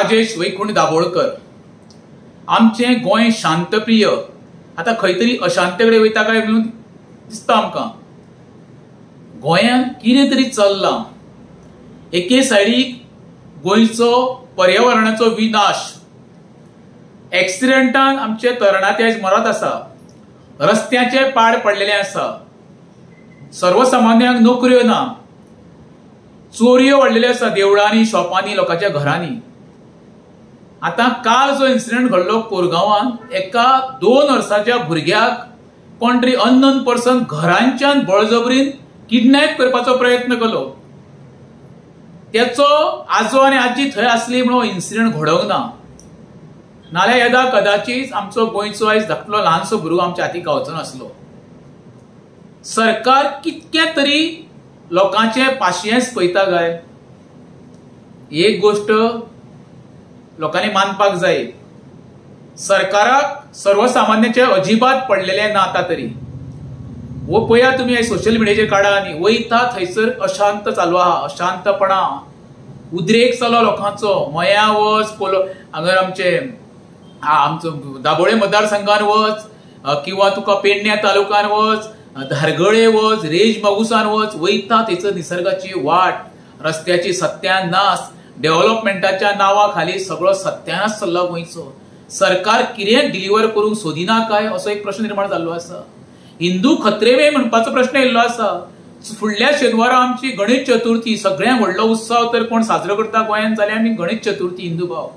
राजेश वैकुंठ दाभोळकर आमचे गोंय शांतप्रिय आता खंय तरी अशांतेकडे वयता काय म्हणून दिसता आमकां। गोंयांत कितें तरी चल्लां। एके सायडीक गोंयचो पर्यावरणाचो विनाश, एक्सिडेंटान आमचे तरणाटे आयज मरत आसा, रस्त्याचे पाड पडलेले आसा, सर्वसामान्यांक नोकऱ्यो ना, चोरयो वाडलेल्यो आसा देवळांनी, शॉपांनी, लोकांच्या घरांनी। आता काल जो इन्सिडेंट घडलो कोरगांवांत, एका 2 वर्साच्या भुरग्याक कोण तरी अननोन पर्सन घरांच्यान बळजबरीन किडनॅप करपाचो प्रयत्न केलो। त्याचो आजो आनी आजी थंय आसली म्हणून इन्सिडेंट घडोवंक ना, नाल्यार येदा कदाचित आमचो गोंयचो आयज धाकटो ल्हानसो भुरगो आमच्या हाती गावचो नासलो। सरकार कितके तरी लोकांचे पाशियेंस पळयता काय? एक गोष्ट लोकांनी मानपाक जाय, सरकाराक सर्वसामान्याचे अजिबात पडलेले ना। आता तरी वो पळया तुम्ही सोशल मिडियाचेर काढा आनी वयता थंयसर अशांत चालू आहा, अशांतपणा, उद्रेक चालू लोकांचो। मया वच, हांगर आमचो दाबोळे मतदारसंघान वच, किंवा तुका पेडण्या तालुक्यान वच, धारगळे वच, रेज मागुसान वच, वयता थंयसर निसर्गाची वाट, रस्त्याची सत्यानाश, डेव्हलपमेंटाच्या नावा खाली सगळो सत्यानाश चल्ला गोंयचो। सरकार कितें डिलिव्हर करूंक सोदिना काय असो एक प्रश्न निर्माण जाल्लो आसा। हिंदू खत्रेवे म्हणपाचो प्रश्न येयल्लो आसा। फुडल्या शेनवारा आमची गणेश चतुर्थी, सगळ्यांत व्हडलो उत्सव तर कोण साजरो करता गोंयांत जाल्यार आमी गणेश चतुर्थी हिंदू भाव।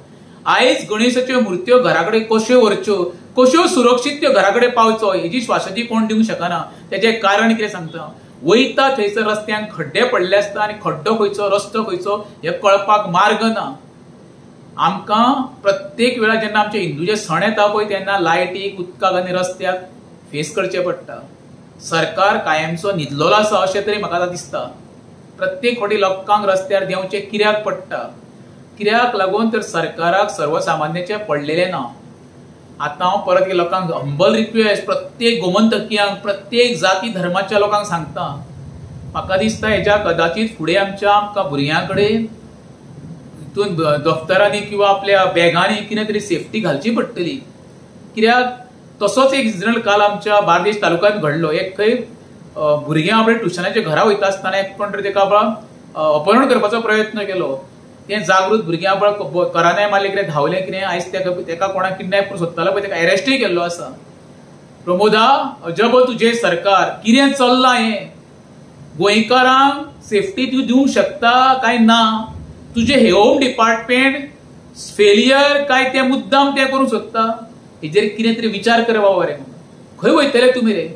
आयज गणेशाच्यो मुर्त्यो घराकडे कश्यो व्हरच्यो, कश्यो सुरक्षीत त्यो घराकडे पावचो, हेजी श्वासदी कोण दिवंक शकना। तेजें कारण कितें सांगता? वयता थंयसर रस्त्यांक खड्डे पडले आसता आनी खड्डो खंयचो, रस्तो खंयचो हें कळपाक मार्ग ना। आमकां प्रत्येक वेळा जेन्ना आमचे हिंदूचे सण येता पळय तेन्ना लायटीक, उदकाक आनी रस्त्याक फेस करचे पडटा। सरकार कायमचो न्हिदलोलो आसा अशें तरी म्हाका आतां दिसता। प्रत्येक फावटी लोकांक रस्त्यार देंवचें कित्याक पडटा? कित्याक लागून तर सरकाराक सर्वसामान्याचे पडलेले ना। आतां हांव परत लोकांक हंबल रिक्वेस्ट, प्रत्येक गोमंतकीयांक, प्रत्येक जाती धर्माच्या लोकांक सांगता, म्हाका दिसता हेच्या कदाचित फुडें आमकां भुरग्यां कडेन हितून दफ्तरांनी किंवा आपल्या बॅगांनी कितें तरी सेफ्टी घालची पडटली। कित्याक तसोच एक इन्सिडेंट काल आमच्या बार्देश तालुक्यांत घडलो। एक खंय भुरग्यां आपल्या ट्युशनाच्या घरा वयता आसतना एक कोण तरी तेका अपहरण करपाचो प्रयत्न केलो। तें जागृत भुरग्यां कराने मारले, कितें धांवले, कितें आयज तेका कोणाक किडनॅप करून सोदतालो पळय तेका अरेस्टूय केल्लो आसा। प्रमोदा, अजब तुजें सरकार, कितें चल्लां हें? गोंयकारांक सेफ्टी तूं दिवंक शकता काय ना? तुजें हे होम डिपार्टमेंट फेलियर काय ते मुद्दाम ते करूंक सोदता? हेजेर कितें तरी विचार कर बाबा रे। खंय वयतले तुमी रे?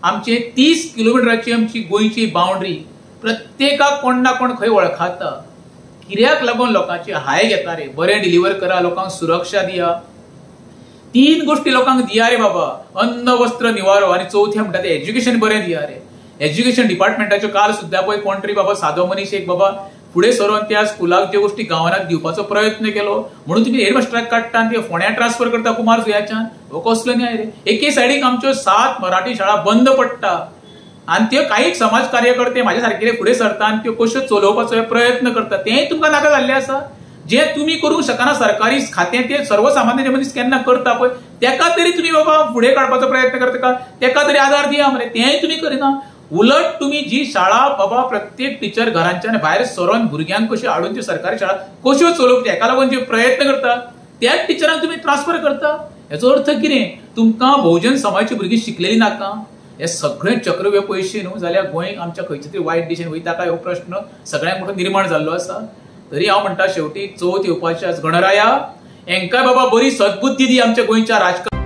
आमचे 30 किलोमिटराची आमची गोंयची बाउंड्री, प्रत्येकाक कोण ना कोण खंय वळखाता। कित्याक लागून लोकांची हाय घेता रे? बरें डिलिव्हर करा, लोकांक सुरक्षा दिया, 3 गोष्टी लोकांक दिया रे बाबा, अन्न, वस्त्र, निवारो, आणि चौथी म्हणटा ते एज्युकेशन बरें दिया रे। एज्युकेशन डिपार्टमेंटाच्यो काल सुद्धा पळय कोण तरी बाबा सादो मनीस एक बाबा फुडें सरून त्या स्कुलाक ज्यो गोष्टी गांवांत दिवपाचो प्रयत्न केलो म्हणून तुमी हेडमास्टराक काडटा आनी ते फोंड्या ट्रान्सफर करता कुमार सुयाच्यान, हो कसलो न्याय रे? एके सायडीक आमच्यो 7 मराठी शाळा बंद पडटा आनी त्यो काही समाज कार्यकर्ते म्हाज्या सारकेले फुडें सरता आनी त्यो कश्यो चलोवपाचो प्रयत्न करता, तेंय तुमकां नाका जाल्लें आसा। जे तुमी करूंक शकना सरकारी खातें तें सर्वसामान्य मनीस केन्ना करता पळय तेका तरी तुमी बाबा फुडें काडपाचो प्रयत्न करता, तेका तरी आदार दिया मरे, तेंय तुमी करिना। उलट तुम्ही जी शाळा बाबा प्रत्येक टीचर घरांच्यान भायर सरून भुरग्यांक कशी हाडून त्यो सरकारी शाळा कश्यो चलोवच्यो हेका लागून जे प्रयत्न करता त्याच टिचरांक तुम्ही ट्रान्सफर करता। हेचो अर्थ कितें? तुमकां बहुजन समाजाची भुरगीं शिकलेली नाका? हे सगळे चक्रव्यूह पयशे न्हू जाल्यार गोंय आमच्या खंयच्या तरी वायट दिशेन वयता काय हो प्रश्न सगळ्यांक मोठो निर्माण जाल्लो आसा। तरी हांव म्हणटा शेवटी चवथ येवपाची आज गणराया, हेंकाय बाबा बरी सद्बुद्धी दी आमच्या गोंयच्या राजकारण